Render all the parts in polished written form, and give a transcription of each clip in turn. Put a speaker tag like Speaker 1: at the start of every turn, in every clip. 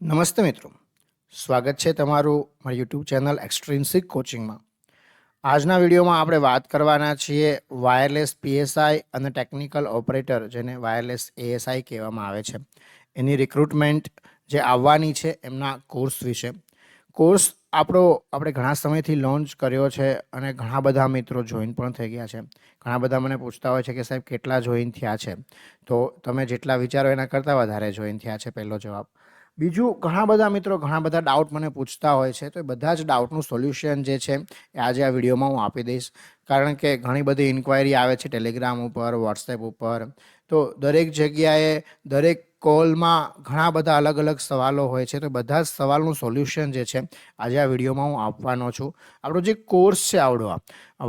Speaker 1: નમસ્તે મિત્રો, સ્વાગત છે તમારું મારી યુટ્યુબ ચેનલ એક્સ્ટ્રિન્સિક કોચિંગમાં. આજના વિડીયોમાં આપણે વાત કરવાના છીએ વાયરલેસ પીએસઆઈ અને ટેકનિકલ ઓપરેટર, જેને વાયરલેસ એએસઆઈ કહેવામાં આવે છે, એની રિક્રુટમેન્ટ જે આવવાની છે એમના કોર્સ વિશે. કોર્સ આપણે ઘણા સમયથી લોન્ચ કર્યો છે અને ઘણા બધા મિત્રો જોઈન પણ થઈ ગયા છે. ઘણા બધા મને પૂછતા હોય છે કે સાહેબ કેટલા જોઈન થયા છે, તો તમે જેટલા વિચારો એના કરતાં વધારે જોઈન થયા છે, પહેલો જવાબ. બીજું, ઘણા બધા મિત્રો ઘણા બધા ડાઉટ મને પૂછતા હોય છે, તો એ બધા જ ડાઉટનું સોલ્યુશન જે છે એ આજે આ વિડીયોમાં હું આપી દઈશ. કારણ કે ઘણી બધી ઇન્ક્વાયરી આવે છે ટેલિગ્રામ ઉપર, વોટ્સએપ ઉપર, તો દરેક જગ્યાએ દરેક કોલમાં ઘણા બધા અલગ અલગ સવાલો હોય છે, તો બધા જ સવાલનું સોલ્યુશન જે છે આજે આ વિડીયોમાં હું આપવાનો છું. આપણો જે કોર્સ છે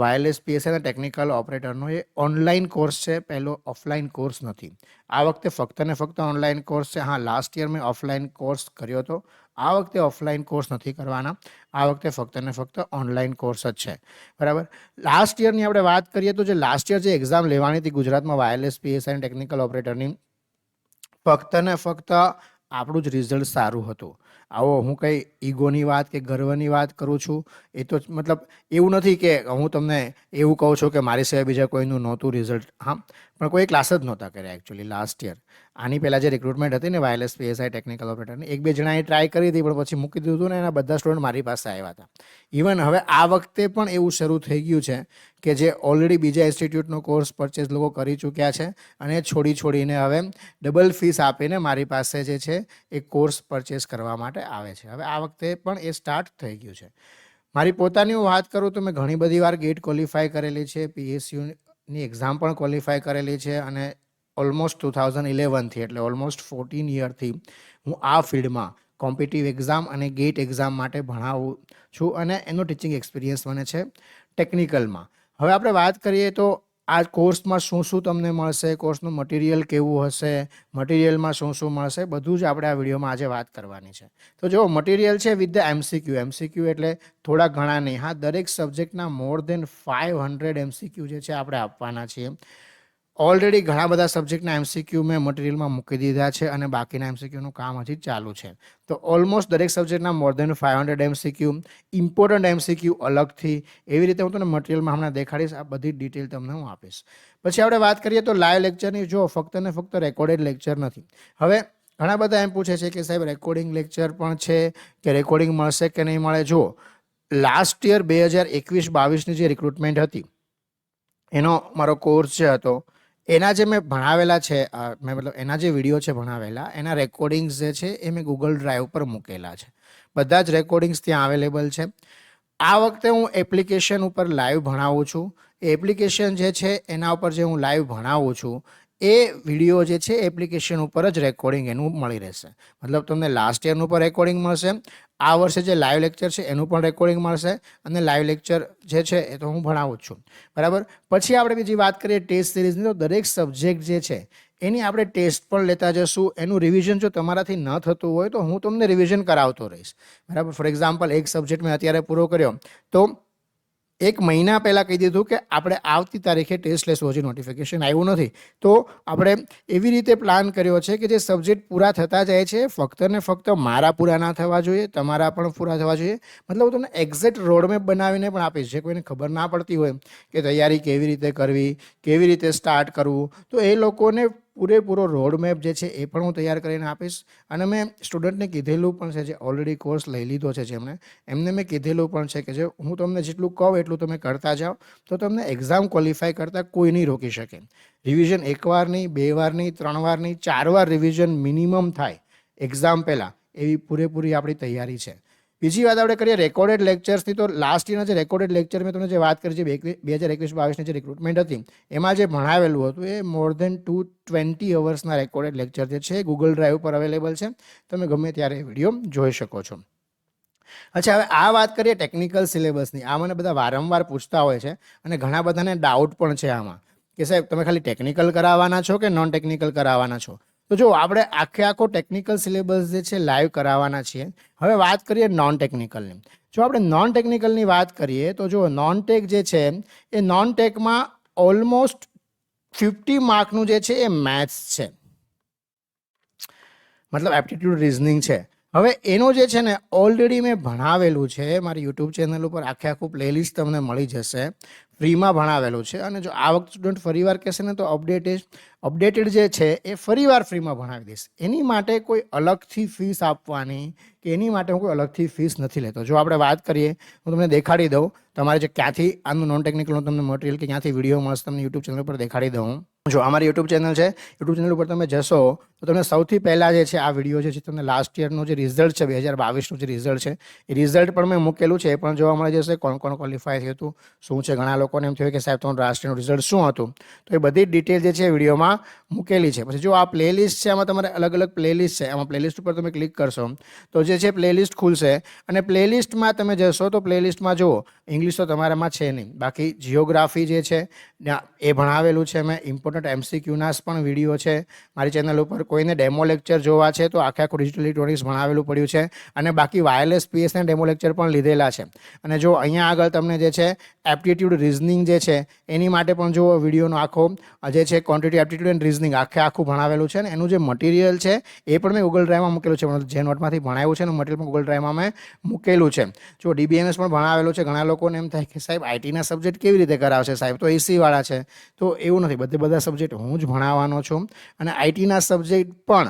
Speaker 1: વાયરલેસ પીએસઆઈ અને ટેકનિકલ ઓપરેટરનો, એ ઓનલાઈન કોર્સ છે, પહેલો ઓફલાઈન કોર્સ નથી. આ વખતે ફક્ત ને ફક્ત ઓનલાઈન કોર્સ છે. હા, લાસ્ટ યર મેં ઓફલાઈન કોર્સ કર્યો હતો. આ વખતે ઓફલાઈન કોર્સ નથી કરવાના. આ વખતે ફક્ત ને ફક્ત ઓનલાઈન કોર્સ જ છે, બરાબર. લાસ્ટ યરની આપણે વાત કરીએ તો જે લાસ્ટ યર જે એક્ઝામ લેવાની હતી ગુજરાતમાં વાયરલેસ પીએસઆઈ અને ટેકનિકલ ઓપરેટરની, ફક્ત ને ફક્ત આપણું જ રિઝલ્ટ સારું હતું. આવો હું કંઈ ઈગોની વાત કે ગર્વની વાત કરું છું, એ તો મતલબ એવું નથી કે હું તમને એવું કહું છું કે મારી સિવાય બીજા કોઈનું નહોતું રિઝલ્ટ. હા, પણ કોઈ ક્લાસ જ નહોતા કર્યા એકચ્યુઅલી લાસ્ટ યર. આની પહેલાં જે રિક્રુટમેન્ટ હતી ને વાયરલેસ પીએસઆઈ ટેકનિકલ ઓપરેટરની, એક બે જણાએ ટ્રાય કરી હતી, પણ પછી મૂકી દીધું હતું ને એના બધા સ્ટુડન્ટ મારી પાસે આવ્યા હતા. ઇવન હવે આ વખતે પણ એવું શરૂ થઈ ગયું છે કે જે ઓલરેડી બીજા ઇન્સ્ટિટ્યૂટનો કોર્સ પરચેઝ લોકો કરી ચૂક્યા છે અને છોડીને હવે ડબલ ફીસ આપીને મારી પાસે જે છે એ કોર્સ પરચેસ કરવા માટે આવે છે. હવે આ વખતે પણ એ સ્ટાર્ટ થઈ ગયું છે. મારી પોતાની હું વાત કરું તો મેં ઘણી બધી વાર ગેટ ક્વોલિફાય કરેલી છે, પીએસયુની એક્ઝામ પણ ક્વોલિફાય કરેલી છે, અને ઓલમોસ્ટ 2011થી એટલે ઓલમોસ્ટ 14 યરથી હું આ ફિલ્ડમાં કોમ્પિટિટિવ એક્ઝામ અને ગેટ એક્ઝામ માટે ભણાવું છું, અને એનો ટીચિંગ એક્સપિરિયન્સ મને છે ટેકનિકલમાં. હવે આપણે વાત કરીએ તો આ કોર્સમાં શું શું તમને મળશે, કોર્સનું મટીરિયલ કેવું હશે, મટીરિયલમાં શું શું મળશે, બધું જ આપણે આ વિડીયોમાં આજે વાત કરવાની છે. તો જો મટીરિયલ છે વિથ ધ એમસીક્યુ એટલે થોડા ઘણા નહીં, હા, દરેક સબ્જેક્ટના મોર દેન 500 એમસીક્યુ જે છે આપણે આપવાના છીએ. ઓલરેડી ઘણા બધા સબ્જેક્ટના એમસીક્યુ મેં મટીરિયલમાં મૂકી દીધા છે અને બાકીના એમસીક્યુનું કામ હજી ચાલુ છે. તો ઓલમોસ્ટ દરેક સબ્જેક્ટના મોર દેન 500 એમસીક્યુ, ઇમ્પોર્ટન્ટ એમસીક્યુ અલગથી, એવી રીતે હું તમને મટીરિયલમાં હમણાં દેખાડીશ. આ બધી ડિટેલ તમને હું આપીશ. પછી આપણે વાત કરીએ તો લાઈવ લેક્ચરની. જો ફક્ત ને ફક્ત રેકોર્ડેડ લેક્ચર નથી. હવે ઘણા બધા એમ પૂછે છે કે સાહેબ રેકોર્ડિંગ લેક્ચર પણ છે કે રેકોર્ડિંગ મળશે કે નહીં મળે. જો લાસ્ટ યર 2021-22ની જે રિક્રુટમેન્ટ હતી એનો મારો કોર્સ જે હતો, એના જે મેં ભણાવેલા છે, મતલબ એના જે વિડીયો છે ભણાવેલા, એના રેકોર્ડિંગ્સ જે છે એ મેં ગૂગલ ડ્રાઈવ પર મૂકેલા છે. બધા જ રેકોર્ડિંગ્સ ત્યાં અવેલેબલ છે. આ વખતે હું એપ્લિકેશન ઉપર લાઈવ ભણાવું છું. એ એપ્લિકેશન જે છે એના ઉપર જે હું લાઈવ ભણાવું છું એ વિડીયો જે છે એપ્લિકેશન ઉપર જ રેકોર્ડિંગ એનું મળી રહેશે. મતલબ તમને લાસ્ટ યરનું પણ રેકોર્ડિંગ મળશે, આ વર્ષે જે લાઈવ લેક્ચર છે એનું પણ રેકોર્ડિંગ મળશે, અને લાઈવ લેક્ચર જે છે એ તો હું ભણાવું જ છું, બરાબર. પછી આપણે બીજી વાત કરીએ ટેસ્ટ સિરીઝની, તો દરેક સબ્જેક્ટ જે છે એની આપણે ટેસ્ટ પણ લેતા જશું. એનું રિવિઝન જો તમારાથી ન થતું હોય તો હું તમને રિવિઝન કરાવતો રહીશ, બરાબર. ફોર એક્ઝામ્પલ, એક સબ્જેક્ટ મેં અત્યારે પૂરો કર્યો તો એક મહિના પહેલાં કહી દીધું કે આપણે આવતી તારીખે ટેસ્ટ લેશું, હજી નોટિફિકેશન આવ્યું નથી, તો આપણે એવી રીતે પ્લાન કર્યો છે કે જે સબ્જેક્ટ પૂરા થતા જાય છે, ફક્ત ને ફક્ત મારા પૂરા ના થવા જોઈએ, તમારા પણ પૂરા થવા જોઈએ. મતલબ હું તમને એક્ઝેક્ટ રોડમેપ બનાવીને પણ આપીશ. જે કોઈને ખબર ના પડતી હોય કે તૈયારી કેવી રીતે કરવી, કેવી રીતે સ્ટાર્ટ કરવું, તો એ લોકોને પૂરેપૂરો રોડમેપ જે છે એ પણ હું તૈયાર કરીને આપીશ. અને મેં સ્ટુડન્ટને કીધેલું પણ છે, જે ઓલરેડી કોર્સ લઈ લીધો છે એમને મેં કીધેલું પણ છે કે જે હું તમને જેટલું કહું એટલું તમે કરતા જાઓ, તો તમને એક્ઝામ ક્વોલિફાય કરતાં કોઈ નહીં રોકી શકે. રિવિઝન એકવાર નહીં, 2 વાર નહીં, 3 વાર નહીં, 4 વાર રિવિઝન મિનિમમ થાય એક્ઝામ પહેલાં, એવી પૂરેપૂરી આપણી તૈયારી છે. બીજી વાત આપણે કરીએ રેકોર્ડેડ લેક્ચર્સની, તો લાસ્ટ યરના જે રેકોર્ડેડ લેક્ચર મેં તમને જે વાત કરી છે 2021-22ની જે રિક્રુટમેન્ટ હતી એમાં જે ભણાવેલું હતું એ મોર દેન 220 અવર્સના રેકોર્ડેડ લેક્ચર જે છે ગૂગલ ડ્રાઈવ પર અવેલેબલ છે. તમે ગમે ત્યારે એ વિડીયો જોઈ શકો છો. અચ્છા, હવે આ વાત કરીએ ટેકનિકલ સિલેબસની. આ મને બધા વારંવાર પૂછતા હોય છે અને ઘણા બધાને ડાઉટ પણ છે આમાં કે સાહેબ તમે ખાલી ટેકનિકલ કરાવવાના છો કે નોન ટેકનિકલ કરાવવાના છો. તો જો આપણે આખો ટેકનિકલ સિલેબસ જે છે લાઈવ કરાવવાના છીએ. હવે વાત કરીએ નોન ટેકનિકલની. જો આપણે નોન ટેકનિકલની વાત કરીએ તો જો નોન ટેક જે છે એ નોન ટેકમાં ઓલમોસ્ટ 50 માર્કનું જે છે એ મેથ્સ છે, મતલબ એપ્ટિટ્યૂડ રીઝનિંગ છે. હવે એનું જે છે ને ઓલરેડી મેં ભણાવેલું છે મારી યુટ્યુબ ચેનલ ઉપર, આખું પ્લેલિસ્ટ તમને મળી જશે, ફ્રીમાં ભણાવેલું છે. અને જો આ વખતે સ્ટુડન્ટ ફરીવાર કહેશે ને તો અપડેટેડ જે છે એ ફરીવાર ફ્રીમાં ભણાવી દઈશ. એની માટે કોઈ અલગથી ફીસ આપવાની કે એની માટે હું કોઈ અલગથી ફીસ નથી લેતો. જો આપણે વાત કરીએ, હું તમને દેખાડી દઉં તમારે જે ક્યાંથી આનું નોન ટેકનિકલનું તમને મટીરિયલ કે ક્યાંથી વિડીયો મળશે તમને યુટ્યુબ ચેનલ પર દેખાડી દઉં. જો અમારી યુટ્યુબ ચેનલ છે, યુટ્યુબ ચેનલ ઉપર તમે જશો તો તમને સૌથી પહેલાં જે છે આ વિડીયો જે છે તમને લાસ્ટ યરનું જે રિઝલ્ટ છે 2022નું જે રિઝલ્ટ છે એ રિઝલ્ટ પણ મેં મૂકેલું છે, એ પણ જોવા મળી જશે. કોણ કોણ ક્વોલિફાય થયું હતું, શું છે. ઘણા લોકોને એમ થયું કે સાહેબ તમારું રાષ્ટ્રીયનું રિઝલ્ટ શું હતું, તો એ બધી ડિટેલ જે છે એ વિડીયોમાં મૂકેલી છે. પછી જો આ પ્લેલિસ્ટ છે, આમાં તમારે અલગ અલગ પ્લેલિસ્ટ છે. આમાં પ્લેલિસ્ટ ઉપર તમે ક્લિક કરશો તો જે છે પ્લેલિસ્ટ ખુલશે અને પ્લેલિસ્ટમાં તમે જશો તો પ્લેલિસ્ટમાં જુઓ ઇંગ્લિશ તો તમારામાં છે નહીં, બાકી જિયોગ્રાફી જે છે એ ભણાવેલું છે મેં. ઇમ્પોર્ટન્ટ MCQના પણ વિડીયો છે મારી ચેનલ ઉપર. કોઈને ડેમો લેક્ચર જોવા છે તો આખું ડિજિટલ ઇલેક્ટ્રોનિક્સ ભણાવેલું પડ્યું છે. અને બાકી વાયરલેસ PSના ડેમો લેક્ચર પણ લીધેલા છે. અને જો અહીંયા આગળ તમને જે છે એપ્ટિટ્યૂડ રિઝનિંગ જે છે એની માટે પણ જો વિડીયોનો આખો જે છે ક્વોન્ટિટી એપ્ટિટ્યૂડ એન્ડ રિઝનિંગ આખું ભણાવેલું છે. અને એનું જે મટીરિયલ છે એ પણ મેં ગૂગલ ડ્રાઈવમાં મૂકેલું છે. જે નોટમાંથી ભણાવ્યું છે એનું મટીરિયલ પણ ગૂગલ ડ્રાઈવમાં મેં મૂકેલું છે. જો DBMS પણ ભણાવેલું છે. ઘણા લોકોને એમ થાય કે સાહેબ આઈટીના સબ્જેક્ટ કેવી રીતે કરાવશે સાહેબ, તો એસીવાળા છે. તો એવું નથી, બધા સબ્જેક્ટ હું જ ભણાવવાનો છું. અને આઈટીના સબ્જેક્ટ પણ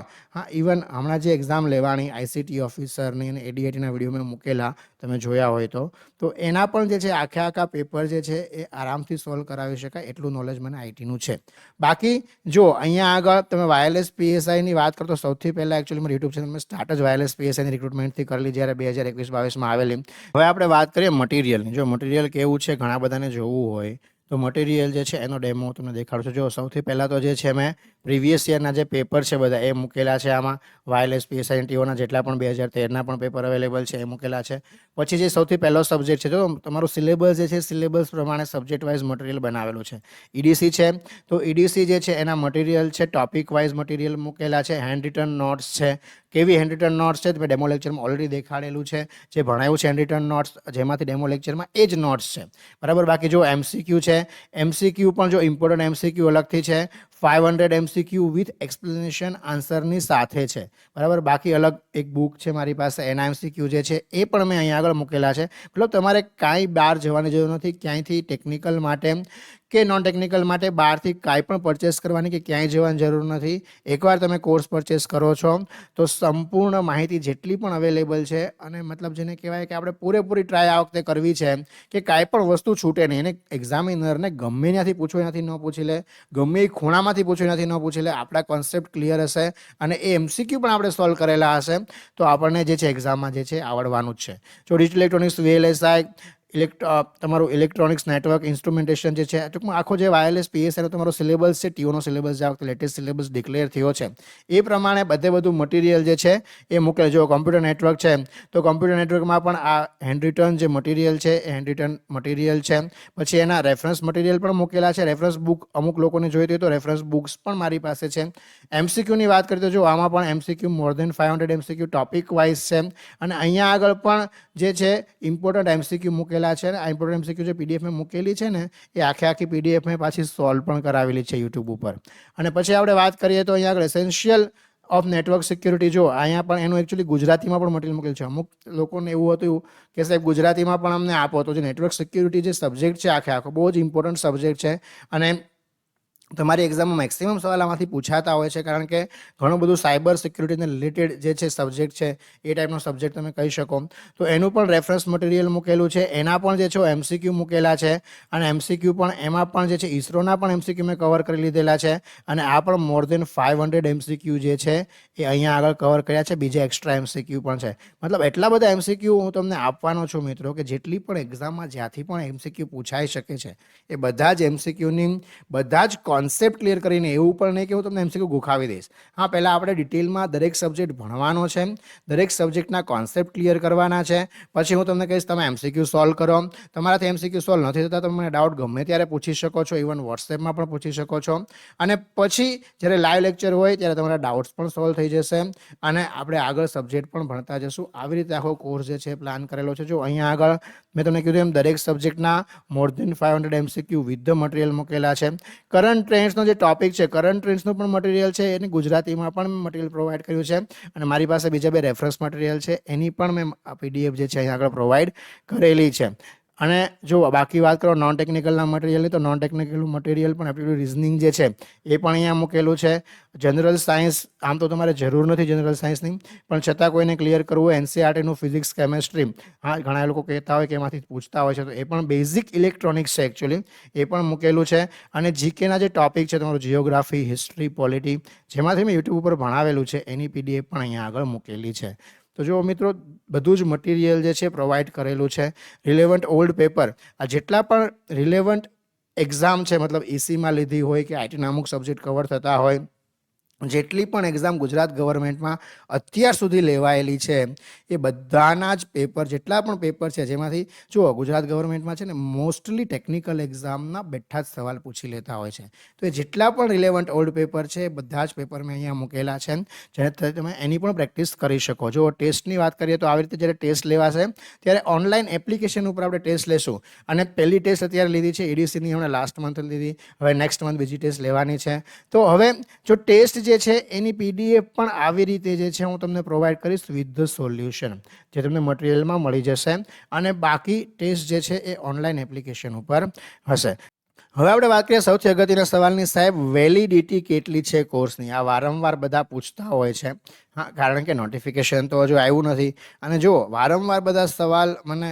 Speaker 1: ઇવન હમણાં જે એક્ઝામ લેવાની ICT ઓફિસરની અને ADITના વિડીયો મેં મૂકેલા, તમે જોયા હોય તો એના પણ જે છે આખા પેપર જે છે એ આરામથી સોલ્વ કરાવી શકાય એટલું નોલેજ મને આઈટીનું છે. બાકી જો અહીંયા આગળ તમે વાયરલેસ PSIની વાત કરો તો સૌથી પહેલાં એકચ્યુઅલી મારી યુટ્યુબ ચેનલ મેં સ્ટાર્ટ જ વાયરલેસ PSIની રિક્રુટમેન્ટથી કરેલી જ્યારે 2021-22માં આવેલી. હવે આપણે વાત કરીએ મટીરિયલની. જો મટીરિયલ કેવું છે ઘણા બધાને જોવું હોય તો મટીરિયલ જે છે એનો ડેમો તમને દેખાડું છું. જો સૌથી પહેલાં તો જે છે મેં પ્રીવિયસ યરના જે પેપર છે બધા એ મૂકેલા છે. આમાં વાયરલેસ PSI TOના જેટલા પણ 2013ના પણ પેપર અવેલેબલ છે એ મૂકેલા છે. પછી જે સૌથી પહેલો સબ્જેક્ટ છે, જો તમારું સિલેબસ જે છે સિલેબસ પ્રમાણે સબ્જેક્ટ વાઇઝ મટીરિયલ બનાવેલું છે. EDC છે તો EDC જે છે એના મટીરિયલ છે ટોપિક વાઇઝ મટીરિયલ મૂકેલા છે. હેન્ડ રિટન નોટ્સ છે. કેવી હેન્ડ રિટન નોટ્સ છે તો ડેમો લેક્ચરમાં ઓલરેડી દેખાડેલું છે. જે ભણાયું છે હેન્ડ રિટન નોટ્સ જેમાંથી ડેમો લેક્ચરમાં એ જ નોટ્સ છે, બરાબર. બાકી જો MCQ છે, MCQ પણ જો ઇમ્પોર્ટન્ટ MCQ અલગથી છે. 500 MCQ વિથ એક્સપ્લેનેશન આન્સરની સાથે છે, બરાબર. બાકી અલગ એક બુક છે મારી પાસે, એના MCQ જે છે એ પણ મેં અહીંયા આગળ મૂકેલા છે. મતલબ તમારે કાંઈ બહાર જવાની જરૂર નથી, ક્યાંયથી ટેકનિકલ માટે કે નોન ટેકનિકલ માટે બહારથી કાંઈ પણ પરચેસ કરવાની કે ક્યાંય જવાની જરૂર નથી. એકવાર તમે કોર્સ પરચેસ કરો છો તો સંપૂર્ણ માહિતી જેટલી પણ અવેલેબલ છે, અને મતલબ જેને કહેવાય કે આપણે પૂરેપૂરી ટ્રાય આ વખતે કરવી છે કે કાંઈ પણ વસ્તુ છૂટે નહીં. એને એક્ઝામિનરને ગમે ત્યાંથી પૂછવું એનાથી ન પૂછી લે, ગમે એ ખૂણામાંથી પૂછવું એનાથી ન પૂછી લે. આપણા કોન્સેપ્ટ ક્લિયર હશે અને એ MCQ પણ આપણે સોલ્વ કરેલા હશે તો આપણને જે છે એક્ઝામમાં જે છે આવડવાનું જ છે. જો ડિજિટલ ઇલેક્ટ્રોનિક્સ VLSI તમારું ઇલેક્ટ્રોનિક્સ નેટવર્ક ઇન્સ્ટ્રુમેન્ટેશન જે છે, ટૂંકમાં આખો જે વાયરલેસ PSIનો તમારો સિલેબસ છે, TOનો સિલેબસ જે આ વખતે લેટેસ્ટ સિલેબસ ડિક્લેર થયો છે એ પ્રમાણે બધું મટીરિયલ જે છે એ મૂકેલ. જો કોમ્પ્યુટર નેટવર્ક છે તો કોમ્પ્યુટર નેટવર્કમાં પણ આ હેન્ડ રિટન જે મટીરિયલ છે એ હેન્ડ રિટન મટીરિયલ છે. પછી એના રેફરન્સ મટીરિયલ પણ મૂકેલા છે. રેફરન્સ બુક અમુક લોકોને જોઈતી હોય તો રેફરન્સ બુક્સ પણ મારી પાસે છે. MCQની વાત કરીએ તો જો આમાં પણ MCQ મોર દેન 500 MCQ ટોપિક વાઇઝ છે. અને અહીંયા આગળ પણ જે છે ઇમ્પોર્ટન્ટ MCQ મૂકેલા છે. આ ઇમ્પોર્ટન્ટ MCQ જે PDF મેં મૂકેલી છે ને એ આખી PDF મેં પાછી સોલ્વ પણ કરાવેલી છે યુટ્યુબ ઉપર. અને પછી આપણે વાત કરીએ તો અહીંયા આગળ એસેન્શિયલ ઓફ નેટવર્ક સિક્યુરિટી, જો અહીંયા પણ એનું એકચ્યુઅલી ગુજરાતીમાં પણ મટીરિયલ મૂકેલું છે. અમુક લોકોને એવું હતું કે સાહેબ ગુજરાતીમાં પણ અમને આપો, તો જે નેટવર્ક સિક્યુરિટી જે સબ્જેક્ટ છે આખો બહુ જ ઇમ્પોર્ટન્ટ સબ્જેક્ટ છે. અને તમારી એક્ઝામમાં મેક્સિમમ સવાલ આમાંથી પૂછાતા હોય છે, કારણ કે ઘણું બધું સાયબર સિક્યુરિટીને રિલેટેડ જે છે સબ્જેક્ટ છે એ ટાઈપનો સબ્જેક્ટ તમે કહી શકો. તો એનું પણ રેફરન્સ મટીરિયલ મૂકેલું છે. એના પણ જે છે MCQ મૂકેલા છે. અને MCQ પણ એમાં પણ જે છે ઇસરોના પણ MCQ મેં કવર કરી લીધેલા છે. અને આ પણ મોર દેન 500 MCQ જે છે એ અહીંયા આગળ કવર કર્યા છે. બીજા એક્સ્ટ્રા MCQ પણ છે. મતલબ એટલા બધા MCQ હું તમને આપવાનો છું મિત્રો કે જેટલી પણ એક્ઝામમાં જ્યાંથી પણ MCQ પૂછાઈ શકે છે એ બધા જ MCQની બધા જ કોન્સેપ્ટ ક્લિયર કરીને, એવું પણ નહીં કે હું તમને MCQ ગોખાવી દઈશ. હા, પહેલાં આપણે ડિટેલમાં દરેક સબ્જેક્ટ ભણવાનો છે, દરેક સબ્જેક્ટના કોન્સેપ્ટ ક્લિયર કરવાના છે. પછી હું તમને કહીશ તમે MCQ સોલ્વ કરો. તમારાથી MCQ સોલ્વ નથી થતા તો મને ડાઉટ ગમે ત્યારે પૂછી શકો છો, ઇવન વોટ્સએપમાં પણ પૂછી શકો છો. અને પછી જ્યારે લાઈવ લેક્ચર હોય ત્યારે તમારા ડાઉટ્સ પણ સોલ્વ થઈ જશે અને આપણે આગળ સબ્જેક્ટ પણ ભણતા જશું. આવી રીતે આખો કોર્સ જે છે પ્લાન કરેલો છે. જો અહીંયા આગળ મેં તમને કીધું એમ દરેક સબ્જેક્ટના મોર દેન 500 MCQ વિથ ધ મટીરિયલ મૂકેલા છે. કરંટ ટ્રેન્ડ્સનો જે ટોપિક છે, કરંટ ટ્રેન્ડ્સનું પણ મટીરિયલ છે, એને ગુજરાતીમાં પણ મટીરિયલ પ્રોવાઈડ કર્યું છે. અને મારી પાસે બીજા 2 રેફરન્સ મટીરિયલ છે, એની પણ મેં PDF જે છે અહીં આગળ પ્રોવાઈડ કરેલી છે. અને જો બાકી વાત કરો નોન ટેકનિકલના મટીરિયલની, તો નોન ટેકનિકલ મટીરિયલ પણ એપ્ટિટ્યૂડ રિઝનિંગ જે છે એ પણ અહીંયા મૂકેલું છે. જનરલ સાયન્સ આમ તો તમારે જરૂર નથી જનરલ સાયન્સની, પણ છતાં કોઈને ક્લિયર કરવું હોય NCERTનું ફિઝિક્સ, કેમેસ્ટ્રી, હા ઘણા લોકો કહેતા હોય કે એમાંથી પૂછતા હોય છે, તો એ પણ બેઝિક ઇલેક્ટ્રોનિક્સ છે એકચ્યુઅલી, એ પણ મૂકેલું છે. અને જીકેના જે ટોપિક છે તમારું જિયોગ્રાફી, હિસ્ટ્રી, પોલિટી, જેમાંથી મેં યુટ્યુબ ઉપર ભણાવેલું છે એની PDF પણ અહીંયા આગળ મૂકેલી છે. તો જો મિત્રો બધું જ મટીરિયલ જે છે પ્રોવાઈડ કરેલું છે. રિલેવન્ટ ઓલ્ડ પેપર, આ જેટલા પણ રિલેવન્ટ એક્ઝામ છે, મતલબ ECમાં લીધી હોય કે IT ના અમુક સબ્જેક્ટ કવર થતા હોય, જેટલી પણ એક્ઝામ ગુજરાત ગવર્મેન્ટમાં અત્યાર સુધી લેવાયેલી છે એ બધાના જ પેપર, જેટલા પણ પેપર છે, જેમાંથી જુઓ ગુજરાત ગવર્મેન્ટમાં છે ને મોસ્ટલી ટેકનિકલ એક્ઝામના બેઠા જ સવાલ પૂછી લેતા હોય છે. તો એ જેટલા પણ રિલેવન્ટ ઓલ્ડ પેપર છે એ બધા જ પેપર મેં અહીંયા મૂકેલા છે, જેને તમે એની પણ પ્રેક્ટિસ કરી શકો. જો ટેસ્ટની વાત કરીએ તો આવી રીતે જ્યારે ટેસ્ટ લેવાશે ત્યારે ઓનલાઈન એપ્લિકેશન ઉપર આપણે ટેસ્ટ લેશું. અને પહેલી ટેસ્ટ અત્યારે લીધી છે EDCની, હમણાં લાસ્ટ મંથ લીધી, હવે નેક્સ્ટ મંથ બીજી ટેસ્ટ લેવાની છે. તો હવે જો ટેસ્ટ જે છે એની PDF પણ આવી રીતે જે છે હું તમને પ્રોવાઈડ કરીશ વિથ ધ સોલ્યુશન, જે તમને મટીરિયલમાં મળી જશે. અને બાકી ટેસ્ટ જે છે એ ઓનલાઈન એપ્લિકેશન ઉપર હશે. હવે આપણે વાત કરીએ સૌથી અગત્યના સવાલની, સાહેબ વેલિડિટી કેટલી છે કોર્સની? આ વારંવાર બધા પૂછતા હોય છે. હા, કારણ કે નોટિફિકેશન તો હજુ આવ્યું નથી. અને જો વારંવાર બધા સવાલ મને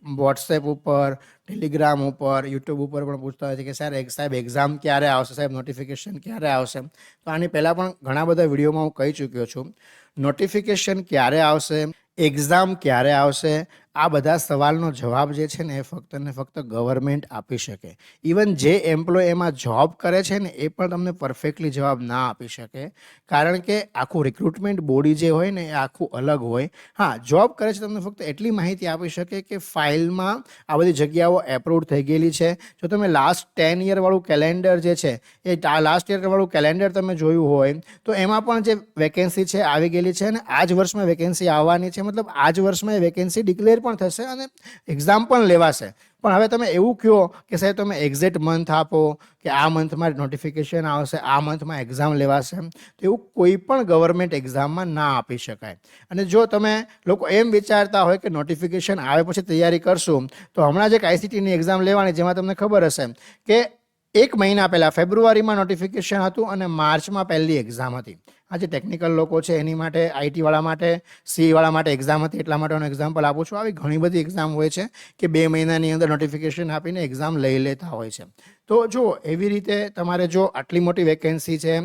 Speaker 1: વોટ્સએપ ઉપર, ટેલિગ્રામ ઉપર, યુટ્યુબ ઉપર પણ પૂછતા હોય છે કે સાહેબ એક્ઝામ ક્યારે આવશે, સાહેબ નોટિફિકેશન ક્યારે આવશે? તો આની પહેલાં પણ ઘણા બધા વિડીયોમાં હું કહી ચૂક્યો છું, નોટિફિકેશન ક્યારે આવશે, એક્ઝામ ક્યારે આવશે, આ બધા સવાલનો જવાબ જે છે ને એ ફક્ત ને ફક્ત ગવર્મેન્ટ આપી શકે. ઇવન જે એમ્પ્લોય એમાં જોબ કરે છે ને એ પણ તમને પરફેક્ટલી જવાબ ના આપી શકે, કારણ કે આખું રિક્રુટમેન્ટ બોડી જે હોય ને એ આખું અલગ હોય. હા, જોબ કરે છે તમને ફક્ત એટલી માહિતી આપી શકે કે ફાઇલમાં આ બધી જગ્યાઓ એપ્રુવ થઈ ગયેલી છે. જો તમે લાસ્ટ 10 યરવાળું કેલેન્ડર જે છે એ લાસ્ટ યરવાળું કેલેન્ડર તમે જોયું હોય તો એમાં પણ જે વેકેન્સી છે આવી ગયેલી છે, અને આ જ વર્ષમાં વેકેન્સી આવવાની છે, મતલબ આ જ વર્ષમાં એ વેકેન્સી ડિક્લેર પણ થશે અને એક્ઝામ પણ લેવાશે. પણ હવે તમે એવું કહો કે સાહેબ તમે એક્ઝેક્ટ મંથ આપો કે આ મંથમાં નોટિફિકેશન આવશે, આ મંથમાં એક્ઝામ લેવાશે, તો એવું કોઈ પણ ગવર્મેન્ટ એક્ઝામમાં ના આપી શકાય. અને જો તમે લોકો એમ વિચારતા હોય કે નોટિફિકેશન આવે પછી તૈયારી કરશું, તો હમણાં જ એક ICTની એક્ઝામ લેવાની, જેમાં તમને ખબર હશે કે 1 મહિના પહેલાં ફેબ્રુઆરીમાં નોટિફિકેશન હતું અને માર્ચમાં પહેલી એક્ઝામ હતી. આ જે ટેકનિકલ લોકો છે એની માટે, IT વાળા માટે, CE વાળા માટે એક્ઝામ હતી, એટલા માટે હું એક્ઝામ્પલ આપું છું. આવી ઘણી બધી એક્ઝામ હોય છે કે 2 મહિનાની અંદર નોટિફિકેશન આપીને એક્ઝામ લઈ લેતા હોય છે. તો જો એવી રીતે તમારે જો આટલી મોટી વેકેન્સી છે,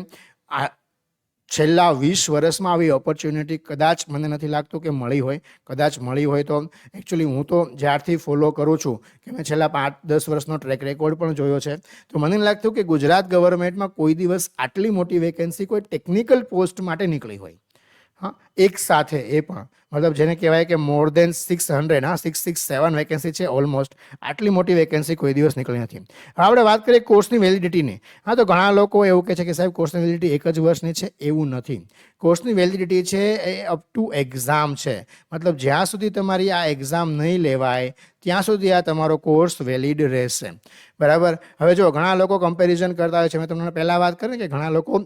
Speaker 1: છેલ્લા 20 વર્ષમાં આવી ઓપોર્ચ્યુનિટી કદાચ મને નથી લાગતું કે મળી હોય. કદાચ મળી હોય તો એકચ્યુઅલી હું તો જ્યારથી ફોલો કરું છું કે મેં છેલ્લા 5-10 વર્ષનો ટ્રેક રેકોર્ડ પણ જોયો છે, તો મને લાગતું કે ગુજરાત ગવર્મેન્ટમાં કોઈ દિવસ આટલી મોટી વેકેન્સી કોઈ ટેકનિકલ પોસ્ટ માટે નીકળી હોય. હા, એક સાથે, એ પણ મતલબ જેને કહેવાય કે મોર દેન 600, 667 વેકેન્સી છે ઓલમોસ્ટ. આટલી મોટી વેકેન્સી કોઈ દિવસ નીકળી નથી. હવે આપણે વાત કરીએ કોર્સની વેલિડિટીની. હા, તો ઘણા લોકો એવું કહે છે કે સાહેબ કોર્સની વેલિડિટી 1 જ વર્ષની છે. એવું નથી. કોર્સની વેલિડિટી છે એ અપ ટુ એક્ઝામ છે. મતલબ જ્યાં સુધી તમારી આ એક્ઝામ નહીં લેવાય ત્યાં સુધી આ તમારો કોર્સ વેલિડ રહેશે. બરાબર. હવે જો ઘણા લોકો કમ્પેરિઝન કરતા હોય છે, મેં તમને પહેલાં વાત કરી કે ઘણા લોકો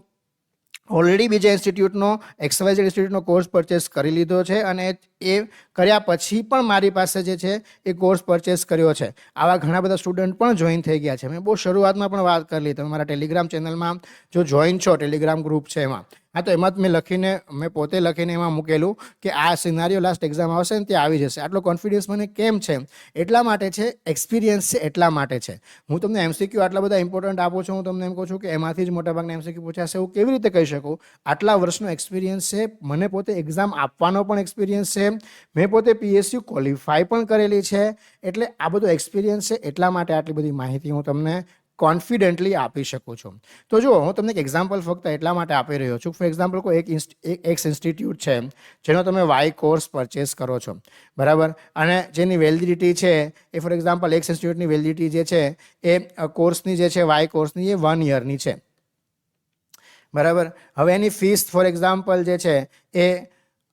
Speaker 1: ઓલરેડી બીજા ઇન્સ્ટિટ્યૂટનો, XYZ ઇન્સ્ટિટ્યૂટનો કોર્સ પરચેસ કરી લીધો છે અને એ કર્યા પછી પણ મારી પાસે જે છે એ કોર્સ પરચેસ કર્યો છે. આવા ઘણા બધા સ્ટુડન્ટ પણ જોઈન થઈ ગયા છે. મેં બહુ શરૂઆતમાં પણ વાત કરેલી, તમે મારા ટેલિગ્રામ ચેનલમાં જો જોઈન છો, ટેલિગ્રામ ગ્રુપ છે એમાં, હા, તો એમાં મેં પોતે લખીને એમાં મૂકેલું કે આ સિનારીઓ લાસ્ટ એક્ઝામ આવશે ને ત્યાં આવી જશે. આટલો કોન્ફિડન્સ મને કેમ છે? એટલા માટે છે, એક્સપિરિયન્સ છે એટલા માટે છે. હું તમને MCQ આટલા બધા ઇમ્પોર્ટન્ટ આપું છું, હું તમને એમ કહું છું કે એમાંથી જ મોટાભાગના MCQ પૂછાશે એવું કેવી રીતે કહી શકું? આટલા વર્ષનો એક્સપિરિયન્સ છે, મને પોતે એક્ઝામ આપવાનો પણ એક્સપિરિયન્સ છે, મેં પોતે PSU ક્વોલિફાય પણ કરેલી છે. એટલે આ બધો એક્સપિરિયન્સ છે એટલા માટે આટલી બધી માહિતી હું તમને કોન્ફિડન્ટલી આપી શકું છું. તો જો હું તમને એક એક્ઝામ્પલ ફક્ત એટલા માટે આપી રહ્યો છું. ફોર એક્ઝામ્પલ કોઈ એક ઇન્સ્ટિટ્યૂટ છે જેનો તમે Y કોર્સ પરચેસ કરો છો, બરાબર, અને જેની વેલિડિટી છે એ ફોર એક્ઝામ્પલ એક ઇન્સ્ટિટ્યૂટની વેલિડિટી જે છે એ કોર્સની જે છે Y કોર્સની એ 1 યરની છે. બરાબર. હવે એની ફીસ ફોર એક્ઝામ્પલ જે છે એ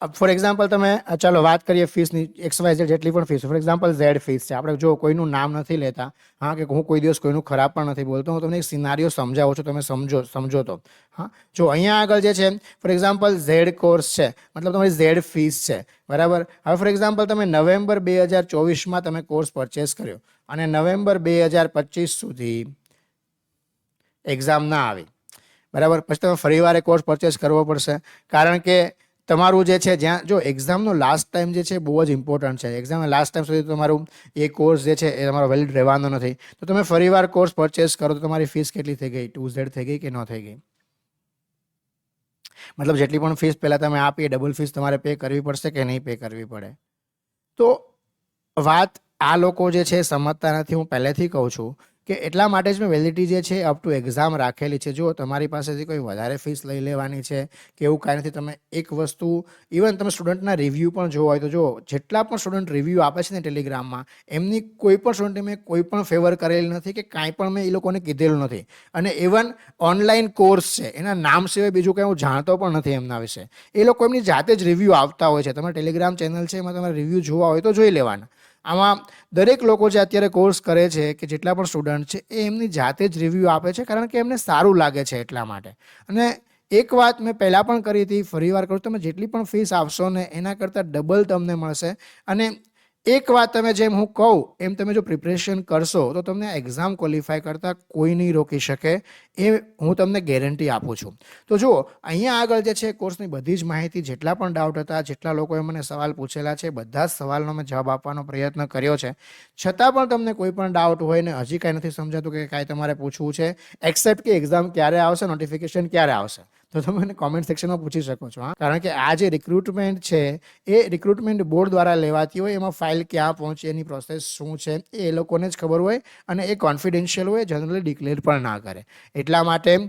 Speaker 1: ફોર એક્ઝામ્પલ તમે ચાલો વાત કરીએ ફીસની XYZ જેટલી પણ fees, for example Z fees છે. આપણે જો કોઈનું નામ નથી લેતા, હા, કે હું કોઈ દિવસ કોઈનું ખરાબ પણ નથી બોલતો, હું તમને એક સિનારીઓ સમજાવું છું, તમે સમજો તો. હા, જો અહીંયા આગળ જે છે ફોર એક્ઝામ્પલ ઝેડ કોર્સ છે, મતલબ તમારી ઝેડ ફીસ છે, બરાબર. હવે ફોર એક્ઝામ્પલ તમે નવેમ્બર 2024માં તમે કોર્સ પરચેસ કર્યો અને નવેમ્બર 2025 સુધી એક્ઝામ ના આવી, બરાબર. પછી તમે ફરીવાર એ કોર્સ પરચેસ કરવો પડશે, કારણ કે તમારું જે છે જ્યાં જો એક્ઝામનો લાસ્ટ ટાઈમ જે છે બહુ જ ઇમ્પોર્ટન્ટ છે. એક્ઝામના લાસ્ટ ટાઈમ સુધી તમારું એ કોર્સ જે છે એ તમારો વેલિડ રહેવાનો નથી. તો તમે ફરીવાર કોર્સ પરચેસ કરો તો તમારી ફીસ કેટલી થઈ ગઈ? 2Z થઈ ગઈ કે ન થઈ ગઈ? મતલબ જેટલી પણ ફીસ પહેલાં તમે આપી એ ડબલ ફીસ તમારે પે કરવી પડશે કે નહીં પે કરવી પડે? તો વાત આ લોકો જે છે સમજતા નથી. હું પહેલેથી કહું છું કે એટલા માટે જ મેં વેલિડિટી જે છે અપ ટુ એક્ઝામ રાખેલી છે. જો તમારી પાસેથી કોઈ વધારે ફીસ લઈ લેવાની છે કે એવું કાંઈ નથી. તમે એક વસ્તુ ઇવન તમે સ્ટુડન્ટના રિવ્યૂ પણ જોવા હોય તો જો જેટલા પણ સ્ટુડન્ટ રિવ્યૂ આપે છે ને ટેલિગ્રામમાં, એમની કોઈ પણ સ્ટુડન્ટે મેં કોઈ પણ ફેવર કરેલી નથી કે કાંઈ પણ મેં એ લોકોને કીધેલું નથી. અને ઇવન ઓનલાઈન કોર્સ છે એના નામ સિવાય બીજું કંઈ હું જાણતો પણ નથી એમના વિશે. એ લોકો એમની જાતે જ રિવ્યૂ આવતા હોય છે. તમારા ટેલિગ્રામ ચેનલ છે એમાં તમારે રિવ્યૂ જોવા હોય તો જોઈ લેવાના. આમાં દરેક લોકો જે અત્યારે કોર્સ કરે છે કે જેટલા પણ સ્ટુડન્ટ છે એ એમની જાતે જ રિવ્યૂ આપે છે, કારણ કે એમને સારું લાગે છે એટલા માટે. અને એક વાત મેં પહેલાં પણ કરી હતી, ફરીવાર કરું, તમે જેટલી પણ ફીસ આપશો ને એના કરતાં ડબલ તમને મળશે. અને એક વાત તમે જેમ હું કહું એમ તમે જો પ્રિપરેશન કરશો તો તમને એક્ઝામ ક્વોલિફાય કરતાં કોઈ નહીં રોકી શકે, એ હું તમને ગેરંટી આપું છું. તો જુઓ અહીંયા આગળ જે છે કોર્સની બધી જ માહિતી, જેટલા પણ ડાઉટ હતા, જેટલા લોકોએ મને સવાલ પૂછેલા છે, બધા જ સવાલનો મેં જવાબ આપવાનો પ્રયત્ન કર્યો છે. છતાં પણ તમને કોઈ પણ ડાઉટ હોય ને હજી કાંઈ નથી સમજાતું કે કાંઈ તમારે પૂછવું છે, એક્સેપ્ટ કે એક્ઝામ ક્યારે આવશે, નોટિફિકેશન ક્યારે આવશે, તો તમે મને કોમેન્ટ સેક્શનમાં પૂછી શકો છો. હા, કારણ કે આ જે રિક્રુટમેન્ટ છે એ રિક્રુટમેન્ટ બોર્ડ દ્વારા લેવાતી હોય, એમાં ફાઇલ ક્યાં પહોંચે, એની પ્રોસેસ શું છે એ લોકોને જ ખબર હોય, અને એ કોન્ફિડેન્શિયલ હોય, જનરલી ડિક્લેર પણ ના કરે. એટલા માટે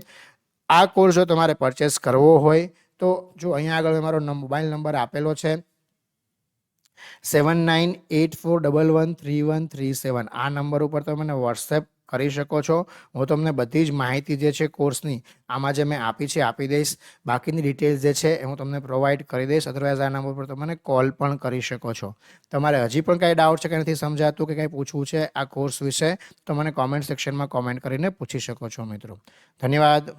Speaker 1: આ કોર્સ જો તમારે પરચેસ કરવો હોય તો જો અહીંયા આગળ મારો મોબાઈલ નંબર આપેલો છે 7984113137. આ નંબર ઉપર તમે મને વોટ્સએપ કરી શકો છો. હું તમને બધી જ માહિતી જે છે કોર્સની આમાં જે મેં આપી છે આપી દઈશ. બાકીની ડિટેલ્સ જે છે એ હું તમને પ્રોવાઈડ કરી દઈશ. અધરવાઇઝ આ નંબર પર તમે મને કોલ પણ કરી શકો છો. તમારે હજી પણ કાંઈ ડાઉટ છે કે નથી સમજાતું કે કાંઈ પૂછવું છે આ કોર્સ વિશે, તો મને કોમેન્ટ સેક્શનમાં કોમેન્ટ કરીને પૂછી શકો છો મિત્રો. ધન્યવાદ.